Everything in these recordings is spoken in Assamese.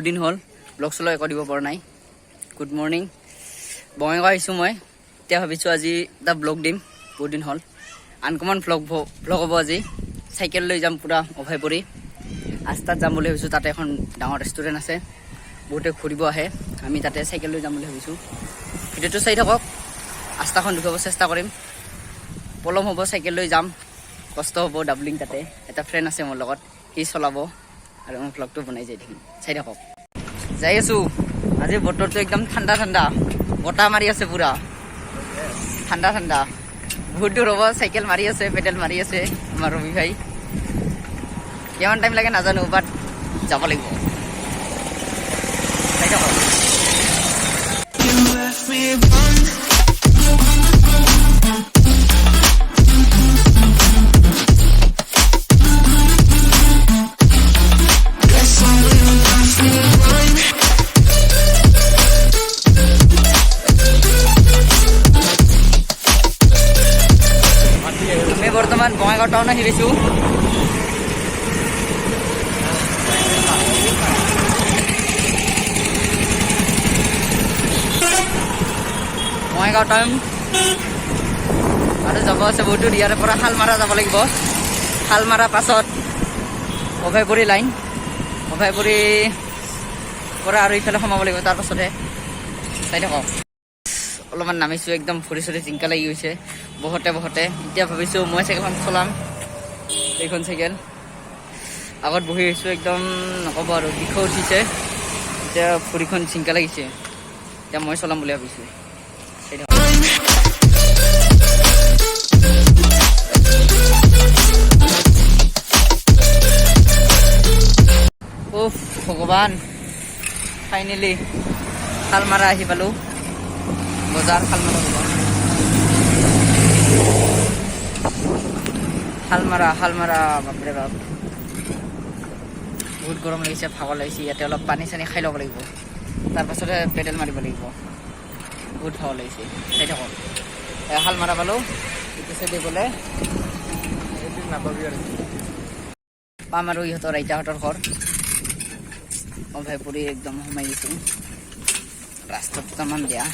বহুত দিন হ'ল ব্লগ চলো একো দিব পৰা নাই গুড মৰ্নিং বঙাইগাঁও আহিছোঁ মই এতিয়া ভাবিছোঁ আজি এটা ব্লগ দিম বহুত দিন হ'ল আনকমন ব্লগ হ'ব আজি চাইকেল লৈ যাম পুৰা অভয়পুৰী আস্থাত যাম বুলি ভাবিছোঁ তাতে এখন ডাঙৰ ৰেষ্টুৰেণ্ট আছে বহুতে ঘূৰিব আহে আমি তাতে চাইকেল লৈ যাম বুলি ভাবিছোঁ ভিডিঅ'টো চাই থাকক আস্থাখন দেখুৱাব চেষ্টা কৰিম পলম হ'ব চাইকেল লৈ যাম কষ্ট হ'ব ডাবলিং তাতে এটা ফ্ৰেণ্ড আছে মোৰ লগত সি চলাব আৰু মই ব্লগটো বনাই যাই থাকিম চাই থাকক যাই আছোঁ আজি বতৰটো একদম ঠাণ্ডা ঠাণ্ডা বতাহ মাৰি আছে পুৰা ঠাণ্ডা ঠাণ্ডা বহুত দূৰ হ'ব চাইকেল মাৰি আছে পেডেল মাৰি আছে আমাৰ ৰবি ভাই কিমান টাইম লাগে নাজানো বাট যাব লাগিব চাই থাকক বৰ্তমান বঙাইগাঁও টাউন আহি পাইছোঁ বঙাইগাঁও টাউন আৰু যাব আছে বহুত দূৰ ইয়াৰে পৰা শালমাৰা যাব লাগিব শালমাৰা পাছত অভয়পুৰী লাইন অভয়পুৰী পৰা আৰু ইফালে সোমাব লাগিব তাৰ পাছতহে চাই থাকক অলপমান নামিছোঁ একদম ফুৰি চুৰি চিংকা লাগি গৈছে বহতে এতিয়া ভাবিছোঁ মই চাইকেলখন চলাম এইখন চাইকেল আগত বহি আহিছোঁ একদম নক'ব আৰু বিষো উঠিছে এতিয়া ফুৰিখন চিংকা লাগিছে এতিয়া মই চলাম বুলি ভাবিছোঁ উফ ভগৱান ফাইনেলি শালমাৰা আহি পালোঁ বজাৰ শালমাৰা বাপৰে বাপ বহুত গৰম লাগিছে ভাগৰ লাগিছে ইয়াতে অলপ পানী চানী খাই ল'ব লাগিব তাৰপাছতে পেডেল মাৰিব লাগিব বহুত ভাগৰ লাগিছে চাই থাকক শালমাৰা পালোঁ ইটো চাইডে গ'লে পাম আৰু ইহঁতৰ আইতাহঁতৰ ঘৰ অভয়পুৰী একদম সোমাই গৈছোঁ ৰাস্তাত দুটামান বেয়া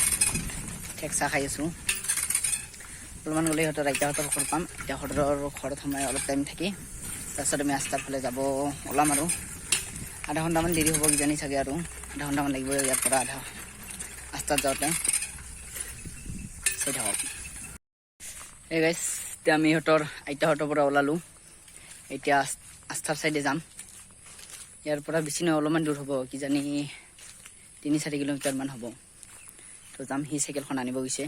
ঠেকচা খাই আছোঁ অলপমান গ'লে ইহঁতৰ আইতাহঁতৰ ঘৰ পাম আইতাহঁতৰ ঘৰত সোমাই অলপ টাইম থাকি তাৰপিছত আমি আস্থাৰ ফালে যাব ওলাম আৰু আধা ঘণ্টামান দেৰি হ'ব কিজানি চাগে আৰু আধা ঘণ্টামান লাগিব ইয়াৰ পৰা আস্থাত যাওঁতে চাই থাকক এই গাইছ এতিয়া আমি ইহঁতৰ আইতাহঁতৰ পৰা ওলালোঁ এতিয়া আস্থাৰ চাইডে যাম ইয়াৰ পৰা বেছি নহয় অলপমান দূৰ হ'ব কিজানি 3-4 কিলোমিটাৰমান হ'ব তো যাম সি চাইকেলখন আনিব গৈছে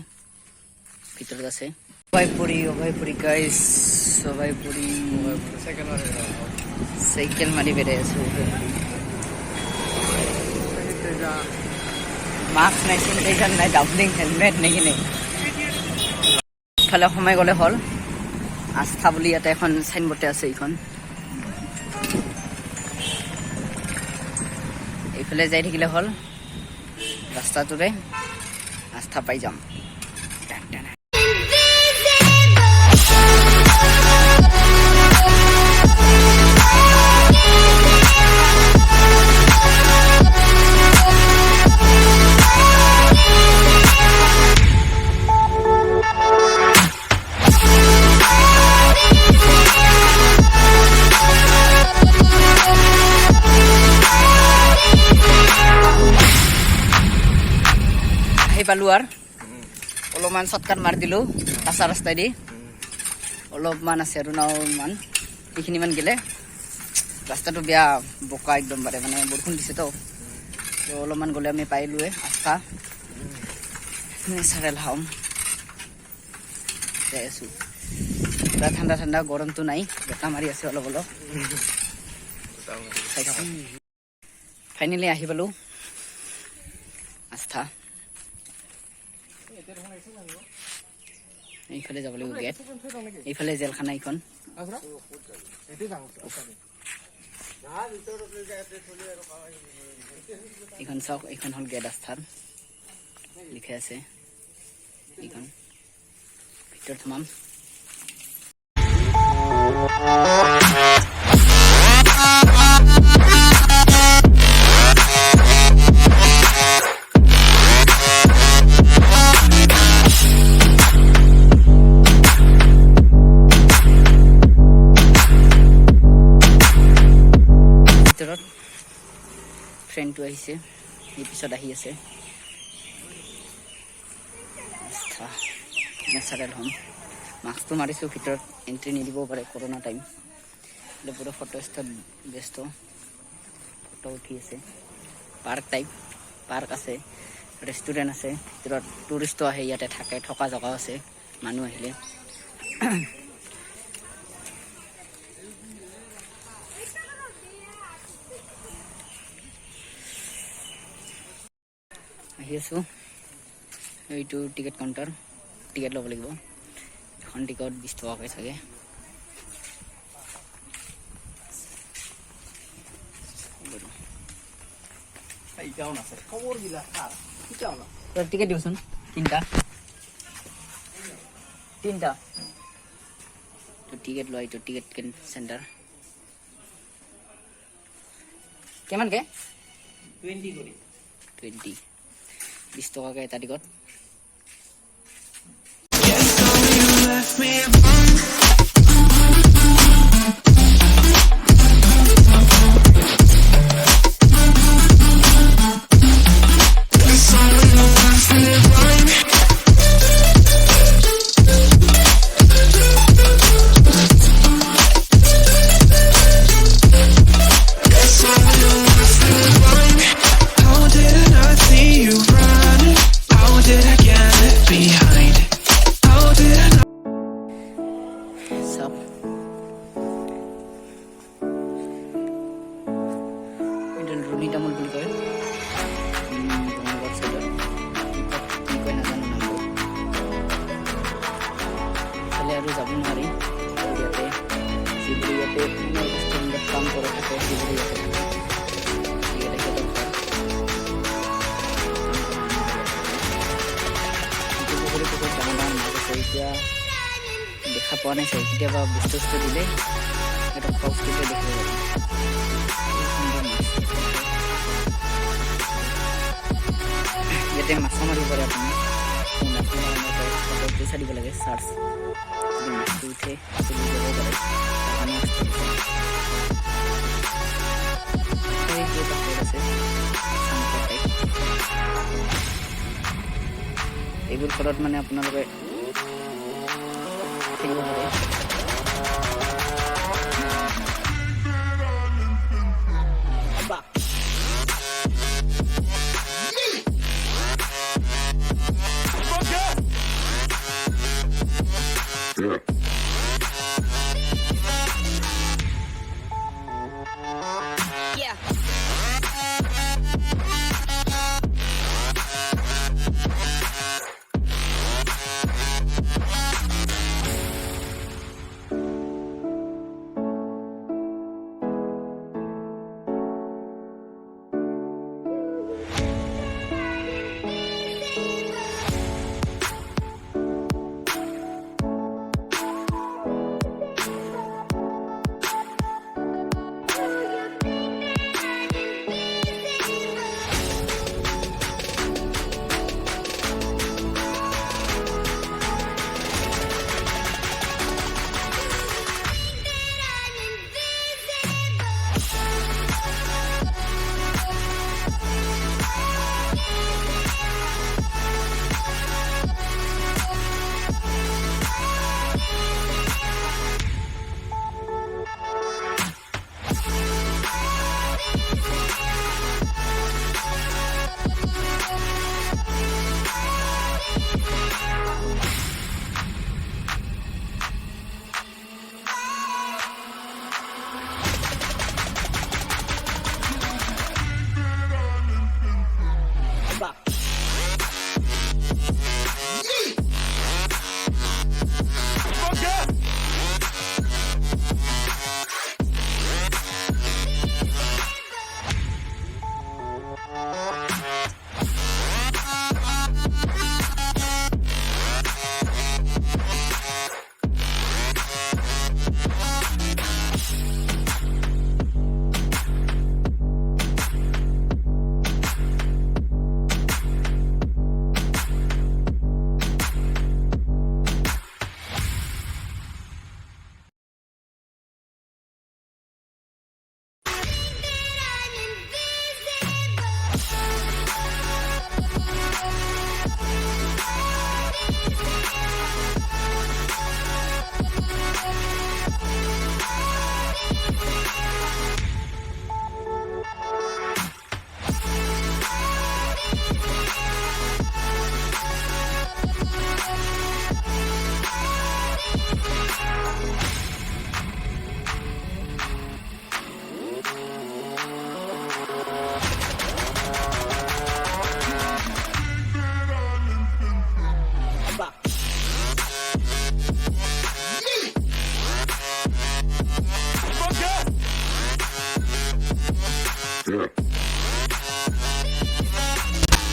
ভিতৰত আছে অভয়পুৰী গাইছ অভয়পুৰী চাইকেল মাৰি বেৰাই আছোঁ মাস্ক নাই চেনিটাইজাৰ নাই ডাবলিং হেলমেট নেকি ইফালে সোমাই গ'লে হ'ল আস্থা বুলি ইয়াতে এখন চাইনবোৰ্ডে আছে এইখন এইফালে যাই থাকিলে হ'ল ৰাস্তাটোৰে আস্থা পাই যাম পালোঁ আৰু অলপমান শ্বৰ্টকাট মাৰি দিলোঁ কাঁচা ৰাস্তাইদি অলপমান আছে আৰু নাওমান এইখিনিমান গ'লে ৰাস্তাটো বেয়া বোকা একদম বাৰে মানে বৰষুণ দিছেতো তো অলপমান গ'লে আমি পাইলোৱে আস্থা নেচাৰেল হোম যাই আছোঁ পুৰা ঠাণ্ডা গৰমটো নাই বতাহ মাৰি আছে অলপ চাই থাকক ফাইনেলি আহি পালোঁ আস্থা এইফালে যাব লাগিব গেট এইফালে জেলখানা এইখন এইখন চাওক এইখন হ'ল গেট আস্থাৰ লিখা আছে এইখন ভিতৰত সোমাম এইটো আহিছে এই পিছত আহি আছে নেচাৰেল হোম মাস্কটো মাৰিছোঁ ভিতৰত এণ্ট্ৰি নিদিব পাৰে কৰোণা টাইম পুৰো ফটো স্থল ব্যস্ত ফটো উঠি আছে পাৰ্ক টাইপ পাৰ্ক আছে ৰেস্টুৰেন্ট আছে ভিতৰত টুরিস্টো আহে ইয়াতে থাকে থকা জগা আছে মানুহ আহিলে আহি আছো এইটো টিকেট কাউন্টাৰ টিকেট ল'ব লাগিব এখন টিকট 20 টকাকৈ থাকে টিকেট দিবচোন তিনটা টিকেট লোৱা এইটো টিকেট চেণ্টাৰ কিমানকে 20 কৰি 20 টকাকৈ এটা টিকট আৰু যাব নোৱাৰি ইয়াতে যিবোৰ ইয়াতে ৰেষ্টুৰেণ্টত কাম কৰে থাকে যিবোৰ এতিয়া দেখা পোৱা নাই চাই কেতিয়াবা বস্তু দিলে এটা খৰচটোকে দেখিব পাৰি ইয়াতে মাছা মাৰিব পাৰে আপুনি পইচা দিব লাগে চাৰ্জ মাছটো উঠে যাব পাৰে এইবোৰ ঘৰত মানে আপোনালোকে থাকিব পাৰে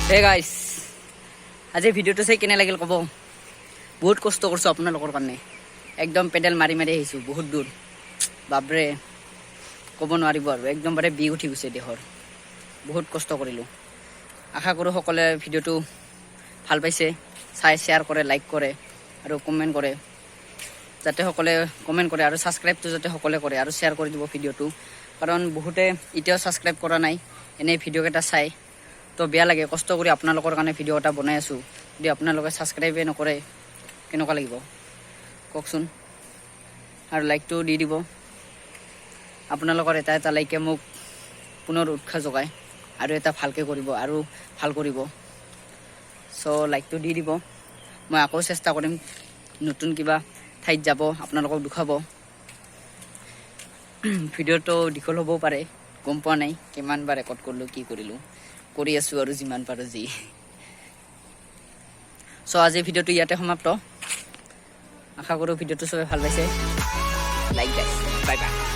হে গাইছ আজি ভিডিঅ'টো চাই কেনে লাগিল ক'ব বহুত কষ্ট কৰিছোঁ আপোনালোকৰ কাৰণে একদম পেডেল মাৰি মাৰি আহিছোঁ বহুত দূৰ বাপৰে ক'ব নোৱাৰিব আৰু একদম বাৰে বিষ উঠি গৈছে দেহৰ বহুত কষ্ট কৰিলোঁ আশা কৰোঁ সকলোৱে ভিডিঅ'টো ভাল পাইছে চাই শ্বেয়াৰ কৰে লাইক কৰে আৰু কমেণ্ট কৰে যাতে সকলোৱে কমেণ্ট কৰে আৰু ছাবস্ক্ৰাইবটো যাতে সকলোৱে কৰে আৰু শ্বেয়াৰ কৰি দিব ভিডিঅ'টো কাৰণ বহুতে এতিয়াও ছাবস্ক্ৰাইব কৰা নাই এনেই ভিডিঅ'কেইটা চাই তো বেয়া লাগে কষ্ট কৰি আপোনালোকৰ কাৰণে ভিডিঅ' এটা বনাই আছোঁ যদি আপোনালোকে ছাবস্ক্ৰাইবে নকৰে কেনেকুৱা লাগিব কওকচোন আৰু লাইকটো দি দিব আপোনালোকৰ এটা এটা লাইকে মোক পুনৰ উৎসাহ যোগায় আৰু এটা ভালকৈ কৰিব আৰু ভাল কৰিব চ' লাইকটো দি দিব মই আকৌ চেষ্টা কৰিম নতুন কিবা ঠাইত যাব আপোনালোকক দেখুৱাব ভিডিঅ'টো দীঘল হ'বও পাৰে গম পোৱা নাই কিমানবাৰ ৰেকৰ্ড কৰিলোঁ কি কৰিলোঁ কৰি আছোঁ আৰু যিমান পাৰোঁ যি চ' আজি ভিডিঅ'টো ইয়াতে সমাপ্ত আশা কৰোঁ ভিডিঅ'টো চবে ভাল পাইছে লাইক গাইছ বাই বাই